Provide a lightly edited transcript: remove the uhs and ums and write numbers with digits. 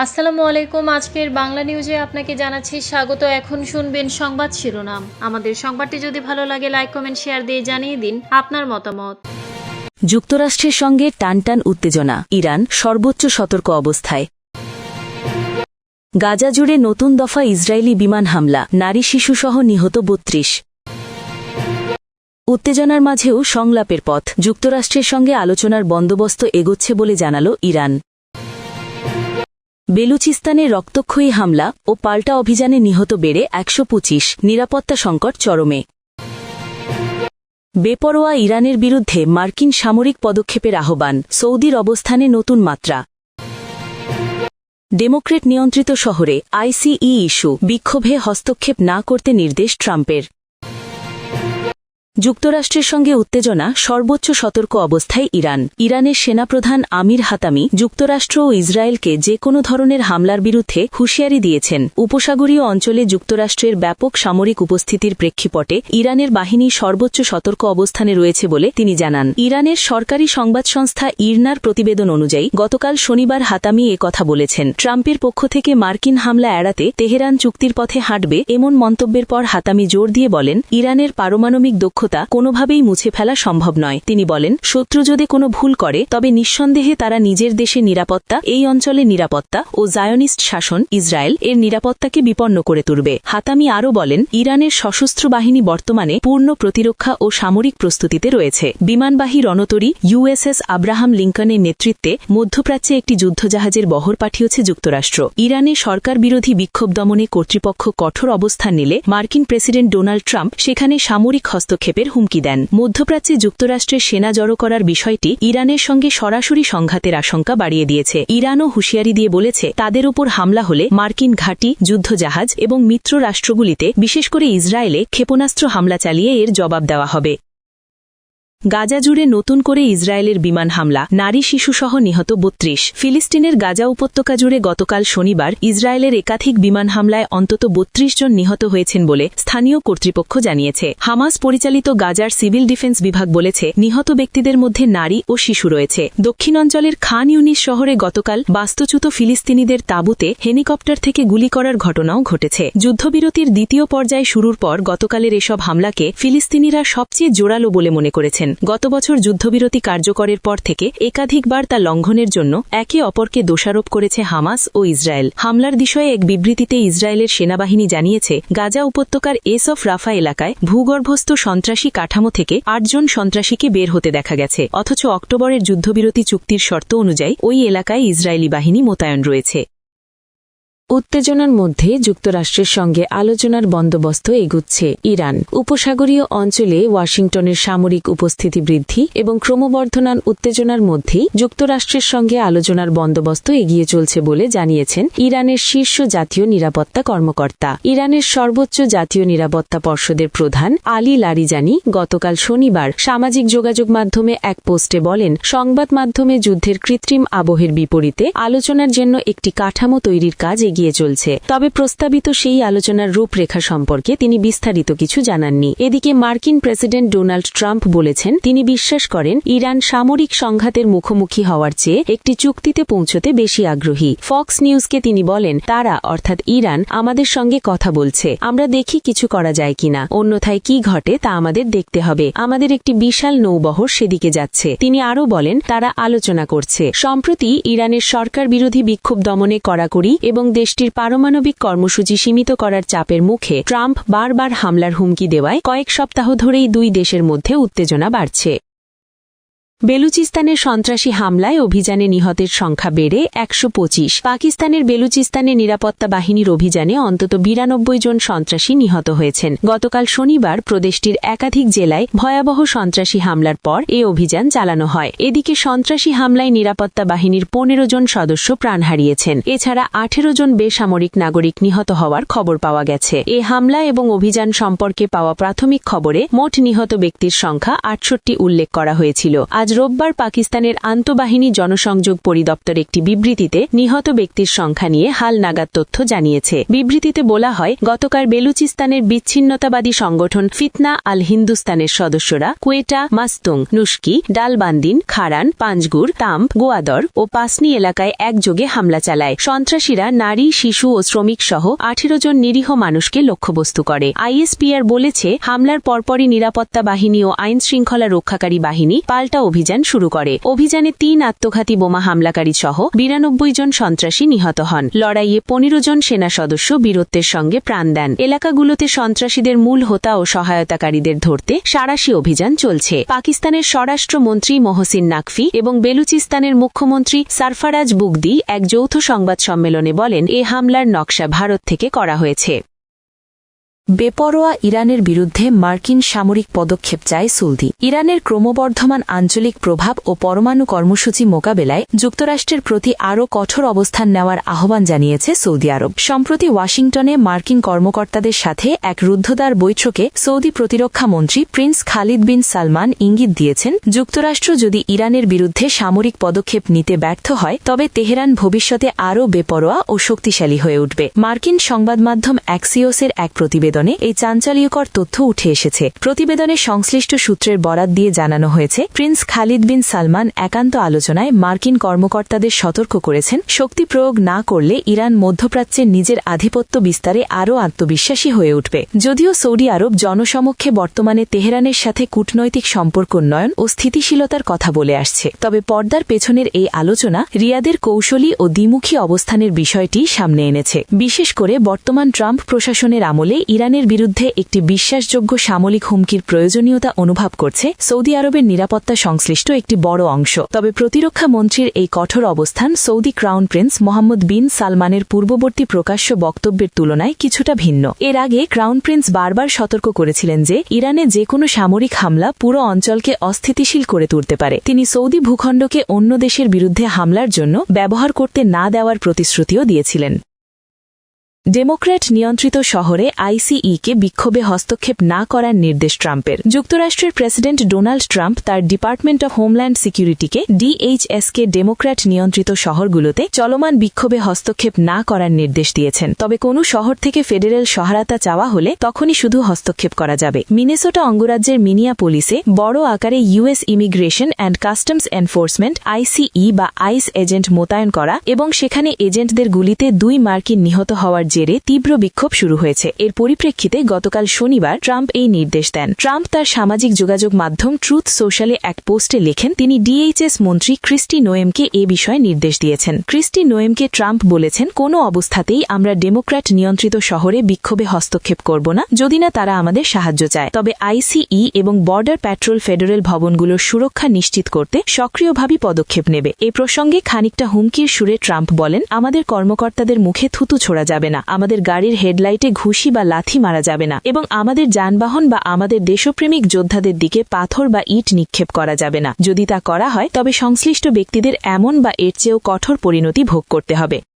আসসালামু আলাইকুম। আজকের বাংলা নিউজে আপনাকে জানাচ্ছি স্বাগত। এখন শুনবেন সংবাদ শিরোনাম। আমাদের সংবাদটি যদি ভালো লাগে লাইক কমেন্ট শেয়ার দিয়ে জানিয়ে দিন আপনার মতামত। যুক্তরাষ্ট্রের সঙ্গে টানটান উত্তেজনা, ইরান সর্বোচ্চ সতর্ক অবস্থায়। গাজা জুড়ে নতুন দফা ইসরায়েলি বিমান হামলা, নারী শিশুসহ নিহত ৩২। উত্তেজনার মাঝেও সংলাপের পথ, যুক্তরাষ্ট্রের সঙ্গে আলোচনার বন্দোবস্ত এগোচ্ছে বলে জানাল ইরান। বেলুচিস্তানে রক্তক্ষয়ী হামলা ও পাল্টা অভিযানে নিহত বেড়ে ১২৫, নিরাপত্তা সংকট চরমে। বেপরোয়া ইরানের বিরুদ্ধে মার্কিন সামরিক পদক্ষেপের আহ্বান, সৌদির অবস্থানে নতুন মাত্রা। ডেমোক্রেট নিয়ন্ত্রিত শহরে আইসিই ইস্যু, বিক্ষোভে হস্তক্ষেপ না করতে নির্দেশ ট্রাম্পের। যুক্তরাষ্ট্রের সঙ্গে উত্তেজনা, সর্বোচ্চ সতর্ক অবস্থায় ইরান। ইরানের সেনাপ্রধান আমির হাতামি যুক্তরাষ্ট্র ও ইসরায়েলকে যে কোনো ধরনের হামলার বিরুদ্ধে হুঁশিয়ারি দিয়েছেন। উপসাগরীয় অঞ্চলে যুক্তরাষ্ট্রের ব্যাপক সামরিক উপস্থিতির প্রেক্ষিপটে ইরানের বাহিনী সর্বোচ্চ সতর্ক অবস্থানে রয়েছে বলে তিনি জানান। ইরানের সরকারি সংবাদ সংস্থা ইরনার প্রতিবেদন অনুযায়ী গতকাল শনিবার হাতামি কথা বলেছেন। ট্রাম্পের পক্ষ থেকে মার্কিন হামলা এড়াতে তেহরান চুক্তির পথে হাঁটবে এমন মন্তব্যের পর হাতামি জোর দিয়ে বলেন, ইরানের পারমাণবিক দক্ষতা কোনোভাবেই মুছে ফেলা সম্ভব নয়। তিনি বলেন, শত্রু যদি কোনো ভুল করে তবে নিঃসন্দেহে তারা নিজের দেশের নিরাপত্তা, এই অঞ্চলের নিরাপত্তা ও জায়নিস্ট শাসন ইসরায়েল এর নিরাপত্তাকে বিপন্ন করে তুলবে। হাতামি আরও বলেন, ইরানের সশস্ত্র বাহিনী বর্তমানে পূর্ণ প্রতিরক্ষা ও সামরিক প্রস্তুতিতে রয়েছে। বিমানবাহী রণতরী ইউএসএস আব্রাহাম লিঙ্কনের নেতৃত্বে মধ্যপ্রাচ্যে একটি যুদ্ধজাহাজের বহর পাঠিয়েছে যুক্তরাষ্ট্র। ইরানে সরকার বিরোধী বিক্ষোভ দমনে কর্তৃপক্ষ কঠোর অবস্থান নিলে মার্কিন প্রেসিডেন্ট ডোনাল্ড ট্রাম্প সেখানে সামরিক হস্তক্ষেপের হুমকি দেন। মধ্যপ্রাচ্যে যুক্তরাষ্ট্রের সেনা জড়ো করার বিষয়টি ইরানের সঙ্গে সরাসরি সংঘাতের আশঙ্কা বাড়িয়ে দিয়েছে। ইরানও হুঁশিয়ারি দিয়ে বলেছে, তাদের উপর হামলা হলে মার্কিন ঘাঁটি, যুদ্ধজাহাজ এবং মিত্র রাষ্ট্রগুলিতে, বিশেষ করে ইসরায়েলে ক্ষেপণাস্ত্র হামলা চালিয়ে এর জবাব দেওয়া হবে। গাজা জুড়ে নতুন করে ইসরায়েলের বিমান হামলা, নারী শিশুসহ নিহত ৩২। ফিলিস্তিনের গাজা উপত্যকা জুড়ে গতকাল শনিবার ইসরায়েলের একাধিক বিমান হামলায় অন্তত ৩২ জন নিহত হয়েছেন বলে স্থানীয় কর্তৃপক্ষ জানিয়েছে। হামাস পরিচালিত গাজার সিভিল ডিফেন্স বিভাগ বলেছে, নিহত ব্যক্তিদের মধ্যে নারী ও শিশু রয়েছে। দক্ষিণাঞ্চলের খান ইউনিস শহরে গতকাল বাস্তুচ্যুত ফিলিস্তিনিদের তাঁবুতে হেলিকপ্টার থেকে গুলি করার ঘটনাও ঘটেছে। যুদ্ধবিরতির দ্বিতীয় পর্যায় শুরুর পর গতকালের এসব হামলাকে ফিলিস্তিনিরা সবচেয়ে জোরালো বলে মনে করেছেন। গত বছর যুদ্ধবিরতি কার্যকরের পর থেকে একাধিকবার তা লঙ্ঘনের জন্য একে অপরকে দোষারোপ করেছে হামাস ও ইসরায়েল। হামলার বিষয়ে এক বিবৃতিতে ইসরায়েলের সেনাবাহিনী জানিয়েছে, গাজা উপত্যকার এস অফ রাফা এলাকায় ভূগর্ভস্থ সন্ত্রাসী কাঠামো থেকে ৮ জন সন্ত্রাসীকে বের হতে দেখা গেছে। অথচ অক্টোবরের যুদ্ধবিরতি চুক্তির শর্ত অনুযায়ী ওই এলাকায় ইসরায়েলি বাহিনী মোতায়েন রয়েছে। উত্তেজনার মধ্যে যুক্তরাষ্ট্রের সঙ্গে আলোচনার বন্দোবস্ত এগুচ্ছে ইরান। উপসাগরীয় অঞ্চলে ওয়াশিংটনের সামরিক উপস্থিতি বৃদ্ধি এবং ক্রমবর্ধমান উত্তেজনার মধ্যেই যুক্তরাষ্ট্রের সঙ্গে আলোচনার বন্দোবস্ত এগিয়ে চলছে বলে জানিয়েছেন ইরানের শীর্ষ জাতীয় নিরাপত্তা কর্মকর্তা। ইরানের সর্বোচ্চ জাতীয় নিরাপত্তা পর্ষদের প্রধান আলী লারিজানি গতকাল শনিবার সামাজিক যোগাযোগ মাধ্যমে এক পোস্টে বলেন, সংবাদ মাধ্যমে যুদ্ধের কৃত্রিম আবহের বিপরীতে আলোচনার জন্য একটি কাঠামো তৈরির কাজ এগিয়ে চলছে। তবে প্রস্তাবিত সেই আলোচনার রূপরেখা সম্পর্কে তিনি বিস্তারিত কিছু জানাননি। এদিকে মার্কিন প্রেসিডেন্ট ডোনাল্ড ট্রাম্প বলেছেন, তিনি বিশ্বাস করেন ইরান সামরিক সংঘাতের মুখোমুখি হওয়ার চেয়ে একটি চুক্তিতে পৌঁছতে বেশি আগ্রহী। ফক্স নিউজকে তিনি বলেন, তারা অর্থাৎ ইরান আমাদের সঙ্গে কথা বলছে, আমরা দেখি কিছু করা যায় কিনা, অন্যথায় কি ঘটে তা আমাদের দেখতে হবে। আমাদের একটি বিশাল নৌবহর সেদিকে যাচ্ছে। তিনি আরও বলেন, তারা আলোচনা করছে। সম্প্রতি ইরানের সরকার বিরোধী বিক্ষোভ দমনে কড়াকড়ি এবং দেশটির পারমাণবিক কর্মসূচি সীমিত করার চাপের মুখে ট্রাম্প বারবার হামলার হুমকি দেওয়ায় কয়েক সপ্তাহ ধরেই দুই দেশের মধ্যে উত্তেজনা বাড়ছে। বেলুচিস্তানের সন্ত্রাসী হামলায় অভিযানে নিহতের সংখ্যা বেড়ে ১২৫। পাকিস্তানের বেলুচিস্তানে নিরাপত্তা বাহিনীর অভিযানে অন্তত ৯২ জন সন্ত্রাসী নিহত হয়েছেন। গতকাল শনিবার প্রদেশটির একাধিক জেলায় ভয়াবহ সন্ত্রাসী হামলার পর এ অভিযান চালানো হয়। এদিকে সন্ত্রাসী হামলায় নিরাপত্তা বাহিনীর ১৫ জন সদস্য প্রাণ হারিয়েছেন। এছাড়া ১৮ জন বেসামরিক নাগরিক নিহত হওয়ার খবর পাওয়া গেছে। এ হামলা এবং অভিযান সম্পর্কে পাওয়া প্রাথমিক খবরে মোট নিহত ব্যক্তির সংখ্যা ৬৮ উল্লেখ করা হয়েছিল। আজ রোববার পাকিস্তানের আন্তঃবাহিনী জনসংযোগ পরিদপ্তর একটি বিবৃতিতে নিহত ব্যক্তির সংখ্যা নিয়ে হালনাগাদ তথ্য জানিয়েছে। বিবৃতিতে বলা হয়, গতকাল বেলুচিস্তানের বিচ্ছিন্নতাবাদী সংগঠন ফিতনা আল হিন্দুস্তানের সদস্যরা কোয়েটা, মাস্তুং, নুস্কি, ডালবান্দিন, খারান, পাঞ্জগুর, তাম্প, গোয়াদর ও পাসনি এলাকায় একযোগে হামলা চালায়। সন্ত্রাসীরা নারী, শিশু ও শ্রমিক সহ 18 জন নিরীহ মানুষকে লক্ষ্যবস্তু করে। ISPR বলেছে, হামলার পরপরই নিরাপত্তা বাহিনী ও আইন শৃঙ্খলা রক্ষাকারী বাহিনী পাল্টা অভিযান শুরু করে। অভিযানে 3 আত্মঘাতী বোমা হামলাকারী সহ 92 জন সন্ত্রাসী নিহত হন। লড়াইয়ে 15 জন সেনা সদস্য বীরত্বের সঙ্গে প্রাণ দেন। এলাকাগুলোতে সন্ত্রাসীদের মূল হোতা ও সহায়তাকারীদের ধরতে সাঁড়াশি অভিযান চলছে। পাকিস্তানের স্বরাষ্ট্রমন্ত্রী মোহসিন নাকভি এবং বেলুচিস্তানের মুখ্যমন্ত্রী সারফারাজ বুগদি এক যৌথ সংবাদ সম্মেলনে বলেন, এ হামলার নকশা ভারত থেকে করা হয়েছে। বেপরোয়া ইরানের বিরুদ্ধে মার্কিন সামরিক পদক্ষেপ চায় সৌদি। ইরানের ক্রমবর্ধমান আঞ্চলিক প্রভাব ও পরমাণু কর্মসূচি মোকাবেলায় যুক্তরাষ্ট্রের প্রতি আরও কঠোর অবস্থান নেওয়ার আহ্বান জানিয়েছে সৌদি আরব। সম্প্রতি ওয়াশিংটনে মার্কিন কর্মকর্তাদের সাথে এক রুদ্ধদ্বার বৈঠকে সৌদি প্রতিরক্ষা মন্ত্রী প্রিন্স খালিদ বিন সালমান ইঙ্গিত দিয়েছেন, যুক্তরাষ্ট্র যদি ইরানের বিরুদ্ধে সামরিক পদক্ষেপ নিতে ব্যর্থ হয় তবে তেহরান ভবিষ্যতে আরও বেপরোয়া ও শক্তিশালী হয়ে উঠবে। মার্কিন সংবাদমাধ্যম অ্যাক্সিওসের এক প্রতিবেদনে এই চাঞ্চল্যকর তথ্য উঠে এসেছে। প্রতিবেদনে সংশ্লিষ্ট সূত্রের বরাত দিয়ে জানানো হয়েছে, প্রিন্স খালিদ বিন সালমান একান্ত আলোচনায় মার্কিন কর্মকর্তাদের সতর্ক করেছেন, শক্তি প্রয়োগ না করলে ইরান মধ্যপ্রাচ্যে নিজের আধিপত্য বিস্তারে আরও আত্মবিশ্বাসী হয়ে উঠবে। যদিও সৌদি আরব জনসমক্ষে বর্তমানে তেহরানের সাথে কূটনৈতিক সম্পর্ক উন্নয়ন ও স্থিতিশীলতার কথা বলে আসছে, তবে পর্দার পেছনের এই আলোচনা রিয়াদের কৌশলী ও দ্বিমুখী অবস্থানের বিষয়টি সামনে এনেছে। বিশেষ করে বর্তমান ট্রাম্প প্রশাসনের আমলে ইরানের বিরুদ্ধে একটি বিশ্বাসযোগ্য সামরিক হুমকির প্রয়োজনীয়তা অনুভব করছে সৌদি আরবের নিরাপত্তা সংশ্লিষ্ট একটি বড় অংশ। তবে প্রতিরক্ষা মন্ত্রীর এই কঠোর অবস্থান সৌদি ক্রাউন প্রিন্স মোহাম্মদ বিন সালমানের পূর্ববর্তী প্রকাশ্য বক্তব্যের তুলনায় কিছুটা ভিন্ন। এর আগে ক্রাউন প্রিন্স বারবার সতর্ক করেছিলেন যে ইরানে যে কোনো সামরিক হামলা পুরো অঞ্চলকে অস্থিতিশীল করে তুলতে পারে। তিনি সৌদি ভূখণ্ডকে অন্য দেশের বিরুদ্ধে হামলার জন্য ব্যবহার করতে না দেওয়ার প্রতিশ্রুতিও দিয়েছিলেন। ডেমোক্র্যাট নিয়ন্ত্রিত শহরে ICE-কে বিক্ষোভে হস্তক্ষেপ না করার নির্দেশ ট্রাম্পের। যুক্তরাষ্ট্রের প্রেসিডেন্ট ডোনাল্ড ট্রাম্প তার ডিপার্টমেন্ট অব হোমল্যান্ড সিকিউরিটিকে DHS-কে ডেমোক্র্যাট নিয়ন্ত্রিত শহরগুলোতে চলমান বিক্ষোভে হস্তক্ষেপ না করার নির্দেশ দিয়েছেন। তবে কোনো শহর থেকে ফেডারেল সহায়তা চাওয়া হলে তখনই শুধু হস্তক্ষেপ করা যাবে। মিনেসোটা অঙ্গরাজ্যের মিনিয়াপোলিসে বড় আকারে US immigration and customs enforcement ICE বা আইস এজেন্ট মোতায়েন করা এবং সেখানে এজেন্টদের গুলিতে 2 মার্কিন নিহত হওয়ার জেরে তীব্র বিক্ষোভ শুরু হয়েছে। এর পরিপ্রেক্ষিতে গতকাল শনিবার ট্রাম্প এই নির্দেশ দেন। ট্রাম্প তার সামাজিক যোগাযোগ মাধ্যম ট্রুথ সোশ্যালে এক পোস্টে লেখেন, তিনি DHS মন্ত্রী ক্রিস্টি নোয়েমকে এ বিষয়ে নির্দেশ দিয়েছেন। ক্রিস্টি নোয়েমকে ট্রাম্প বলেছেন, কোনো অবস্থাতেই আমরা ডেমোক্র্যাট নিয়ন্ত্রিত শহরে বিক্ষোভে হস্তক্ষেপ করব না যদি না তারা আমাদের সাহায্য চায়। তবে ICE এবং বর্ডার প্যাট্রোল ফেডারেল ভবনগুলোর সুরক্ষা নিশ্চিত করতে সক্রিয়ভাবে পদক্ষেপ নেবে। এ প্রসঙ্গে খানিকটা হুমকির সুরে ট্রাম্প বলেন, আমাদের কর্মকর্তাদের মুখে থুতু ছোড়া যাবে না, আমাদের গাড়ির হেডলাইটে ঘুষি বা লাথি মারা যাবে না এবং আমাদের যানবাহন বা আমাদের দেশপ্রেমিক যোদ্ধাদের দিকে পাথর বা ইট নিক্ষেপ করা যাবে না। যদি তা করা হয় তবে সংশ্লিষ্ট ব্যক্তিদের এমন বা এর চেয়েও কঠোর পরিণতি ভোগ করতে হবে।